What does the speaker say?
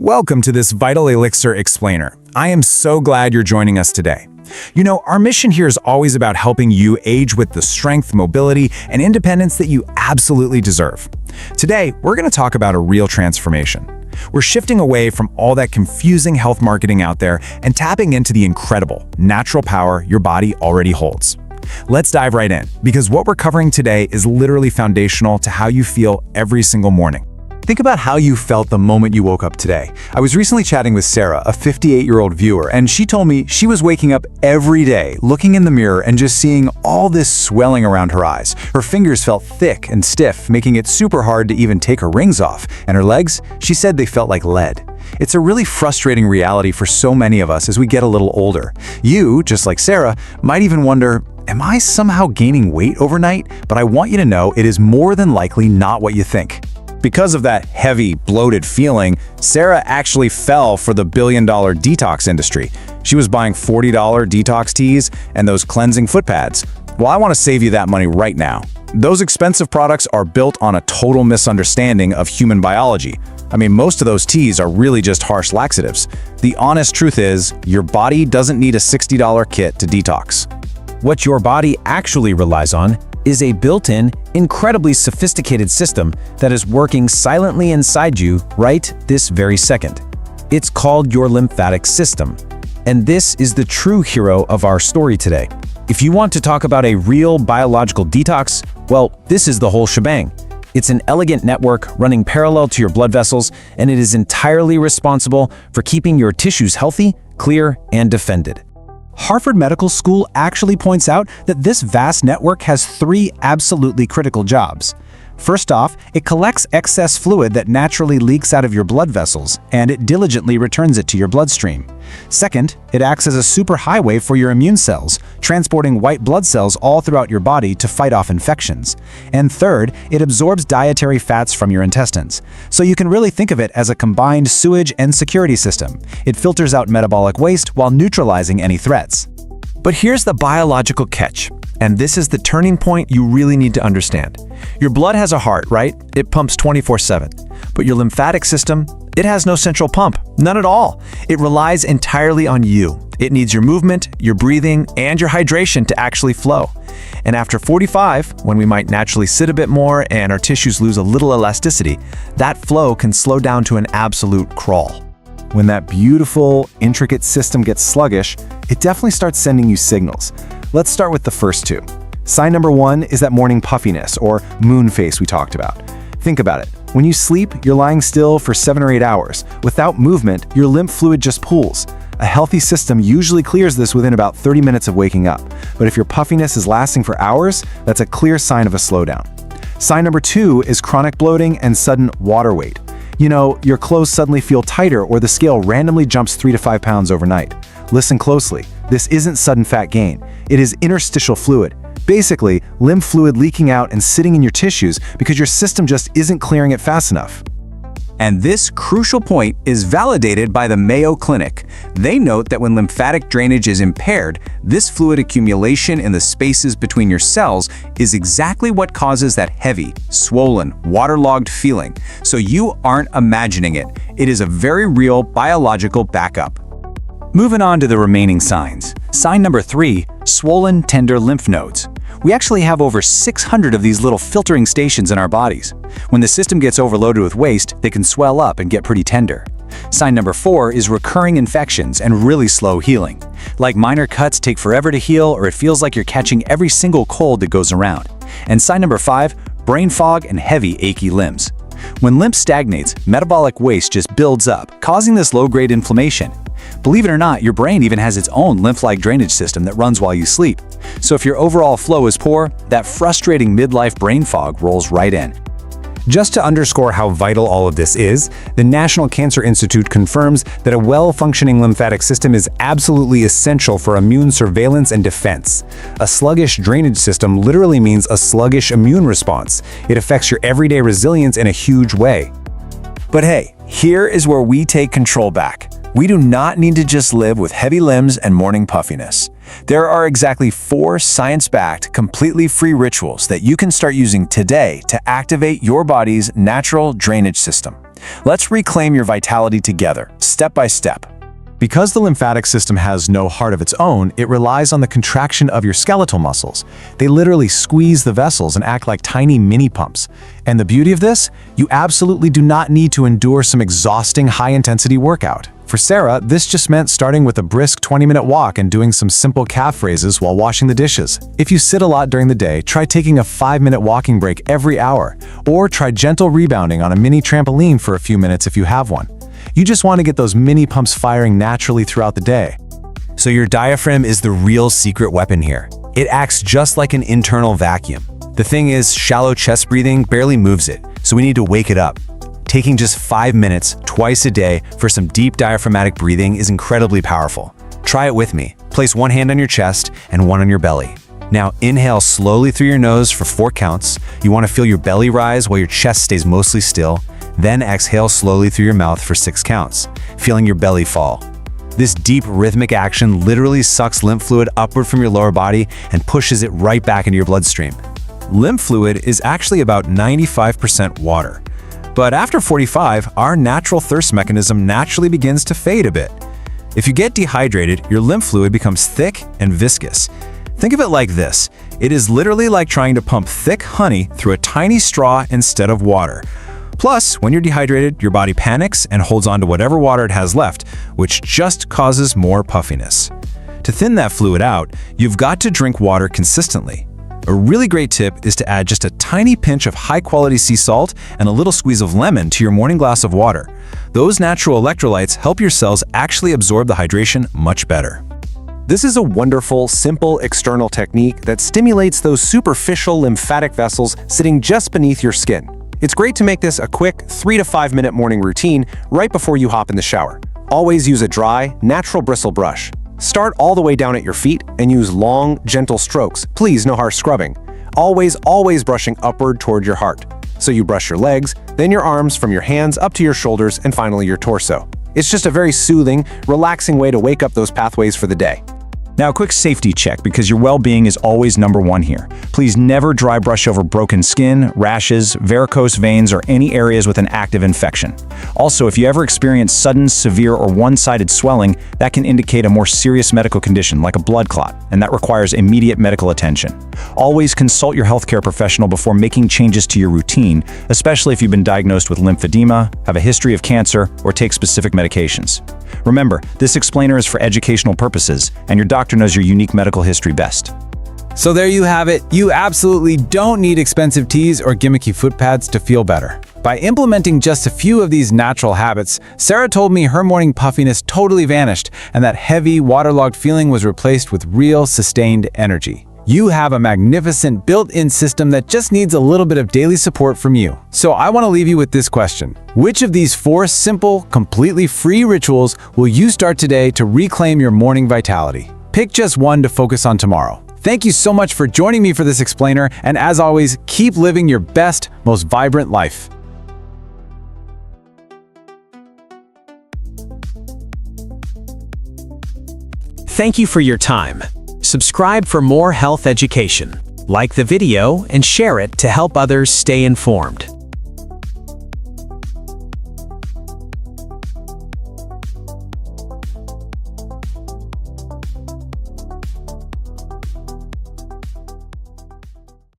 Welcome to this Vital Elixir Explainer. I am so glad you're joining us today. You know, our mission here is always about helping you age with the strength, mobility, and independence that you absolutely deserve. Today, we're going to talk about a real transformation. We're shifting away from all that confusing health marketing out there and tapping into the incredible, natural power your body already holds. Let's dive right in, because what we're covering today is literally foundational to how you feel every single morning. Think about how you felt the moment you woke up today. I was recently chatting with Sarah, a 58-year-old viewer, and she told me she was waking up every day, looking in the mirror and just seeing all this swelling around her eyes. Her fingers felt thick and stiff, making it super hard to even take her rings off. And her legs, she said they felt like lead. It's a really frustrating reality for so many of us as we get a little older. You, just like Sarah, might even wonder, am I somehow gaining weight overnight? But I want you to know it is more than likely not what you think. Because of that heavy, bloated feeling, Sarah actually fell for the billion-dollar detox industry. She was buying $40 detox teas and those cleansing foot pads. Well, I want to save you that money right now. Those expensive products are built on a total misunderstanding of human biology. I mean, most of those teas are really just harsh laxatives. The honest truth is, your body doesn't need a $60 kit to detox. What your body actually relies on is a built-in, incredibly sophisticated system that is working silently inside you right this very second. It's called your lymphatic system. And this is the true hero of our story today. If you want to talk about a real biological detox, well, this is the whole shebang. It's an elegant network running parallel to your blood vessels, and it is entirely responsible for keeping your tissues healthy, clear, and defended. Harvard Medical School actually points out that this vast network has three absolutely critical jobs. First off, it collects excess fluid that naturally leaks out of your blood vessels, and it diligently returns it to your bloodstream. Second, it acts as a superhighway for your immune cells, transporting white blood cells all throughout your body to fight off infections. And third, it absorbs dietary fats from your intestines. So you can really think of it as a combined sewage and security system. It filters out metabolic waste while neutralizing any threats. But here's the biological catch. And this is the turning point you really need to understand. Your blood has a heart, right? It pumps 24/7. But your lymphatic system, it has no central pump, none at all. It relies entirely on you. It needs your movement, your breathing, and your hydration to actually flow. And after 45, when we might naturally sit a bit more and our tissues lose a little elasticity, that flow can slow down to an absolute crawl. When that beautiful, intricate system gets sluggish, it definitely starts sending you signals. Let's start with the first two. Sign number one is that morning puffiness, or moon face we talked about. Think about it. When you sleep, you're lying still for 7 or 8 hours. Without movement, your lymph fluid just pools. A healthy system usually clears this within about 30 minutes of waking up. But if your puffiness is lasting for hours, that's a clear sign of a slowdown. Sign number two is chronic bloating and sudden water weight. You know, your clothes suddenly feel tighter or the scale randomly jumps 3 to 5 pounds overnight. Listen closely. This isn't sudden fat gain. It is interstitial fluid. Basically, lymph fluid leaking out and sitting in your tissues because your system just isn't clearing it fast enough. And this crucial point is validated by the Mayo Clinic. They note that when lymphatic drainage is impaired, this fluid accumulation in the spaces between your cells is exactly what causes that heavy, swollen, waterlogged feeling. So you aren't imagining it. It is a very real biological backup. Moving on to the remaining signs. Sign number three, swollen, tender lymph nodes. We actually have over 600 of these little filtering stations in our bodies. When the system gets overloaded with waste, they can swell up and get pretty tender. Sign number four is recurring infections and really slow healing. Like minor cuts take forever to heal, or it feels like you're catching every single cold that goes around. And sign number five, brain fog and heavy, achy limbs. When lymph stagnates, metabolic waste just builds up, causing this low-grade inflammation. Believe it or not, your brain even has its own lymph-like drainage system that runs while you sleep. So if your overall flow is poor, that frustrating midlife brain fog rolls right in. Just to underscore how vital all of this is, the National Cancer Institute confirms that a well-functioning lymphatic system is absolutely essential for immune surveillance and defense. A sluggish drainage system literally means a sluggish immune response. It affects your everyday resilience in a huge way. But hey, here is where we take control back. We do not need to just live with heavy limbs and morning puffiness. There are exactly 4 science-backed, completely free rituals that you can start using today to activate your body's natural drainage system. Let's reclaim your vitality together, step by step. Because the lymphatic system has no heart of its own, it relies on the contraction of your skeletal muscles. They literally squeeze the vessels and act like tiny mini pumps. And the beauty of this? You absolutely do not need to endure some exhausting high-intensity workout. For Sarah, this just meant starting with a brisk 20-minute walk and doing some simple calf raises while washing the dishes. If you sit a lot during the day, try taking a 5-minute walking break every hour, or try gentle rebounding on a mini trampoline for a few minutes if you have one. You just want to get those mini pumps firing naturally throughout the day. So your diaphragm is the real secret weapon here. It acts just like an internal vacuum. The thing is, shallow chest breathing barely moves it, so we need to wake it up. Taking just 5 minutes, twice a day, for some deep diaphragmatic breathing is incredibly powerful. Try it with me. Place one hand on your chest and one on your belly. Now inhale slowly through your nose for 4 counts. You want to feel your belly rise while your chest stays mostly still. Then exhale slowly through your mouth for 6 counts, feeling your belly fall. This deep rhythmic action literally sucks lymph fluid upward from your lower body and pushes it right back into your bloodstream. Lymph fluid is actually about 95% water. But after 45, our natural thirst mechanism naturally begins to fade a bit. If you get dehydrated, your lymph fluid becomes thick and viscous. Think of it like this. It is literally like trying to pump thick honey through a tiny straw instead of water. Plus, when you're dehydrated, your body panics and holds on to whatever water it has left, which just causes more puffiness. To thin that fluid out, you've got to drink water consistently. A really great tip is to add just a tiny pinch of high-quality sea salt and a little squeeze of lemon to your morning glass of water. Those natural electrolytes help your cells actually absorb the hydration much better. This is a wonderful, simple external technique that stimulates those superficial lymphatic vessels sitting just beneath your skin. It's great to make this a quick 3 to 5 minute morning routine right before you hop in the shower. Always use a dry, natural bristle brush. Start all the way down at your feet and use long, gentle strokes. Please, no harsh scrubbing. Always brushing upward toward your heart. So you brush your legs, then your arms from your hands up to your shoulders, and finally your torso. It's just a very soothing, relaxing way to wake up those pathways for the day. Now, a quick safety check, because your well-being is always #1 here. Please never dry brush over broken skin, rashes, varicose veins, or any areas with an active infection. Also, if you ever experience sudden, severe, or one-sided swelling, that can indicate a more serious medical condition like a blood clot, and that requires immediate medical attention. Always consult your healthcare professional before making changes to your routine, especially if you've been diagnosed with lymphedema, have a history of cancer, or take specific medications. Remember, this explainer is for educational purposes, and your doctor knows your unique medical history best. So there you have it. You absolutely don't need expensive teas or gimmicky foot pads to feel better. By implementing just a few of these natural habits, Sarah told me her morning puffiness totally vanished, and that heavy, waterlogged feeling was replaced with real, sustained energy. You have a magnificent built-in system that just needs a little bit of daily support from you. So I want to leave you with this question. Which of these 4 simple, completely free rituals will you start today to reclaim your morning vitality? Pick just one to focus on tomorrow. Thank you so much for joining me for this explainer, and as always, keep living your best, most vibrant life. Thank you for your time. Subscribe for more health education. Like the video and share it to help others stay informed.